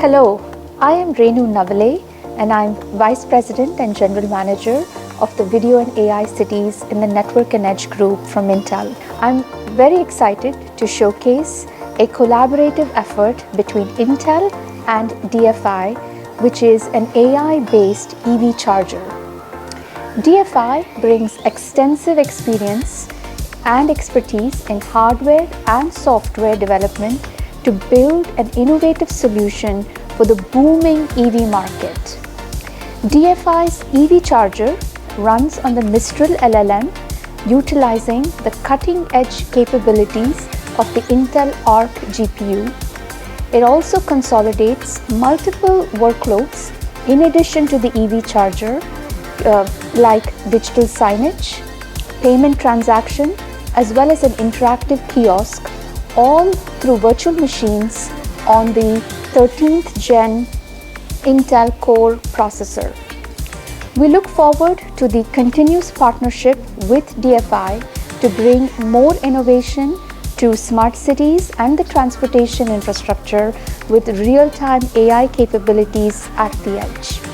Hello, I am Renu Navale and I'm Vice President and General Manager of the Video and AI Cities in the Network and Edge Group from Intel. I'm very excited to showcase a collaborative effort between Intel and DFI, which is an AI-based EV charger. DFI brings extensive experience and expertise in hardware and software development to build an innovative solution for the booming EV market. DFI's EV charger runs on the Mistral LLM, utilizing the cutting-edge capabilities of the Intel Arc GPU. It also consolidates multiple workloads in addition to the EV charger, like digital signage, payment transaction, as well as an interactive kiosk, all through virtual machines on the 13th gen Intel Core processor. We look forward to the continuous partnership with DFI to bring more innovation to smart cities and the transportation infrastructure with real-time AI capabilities at the edge.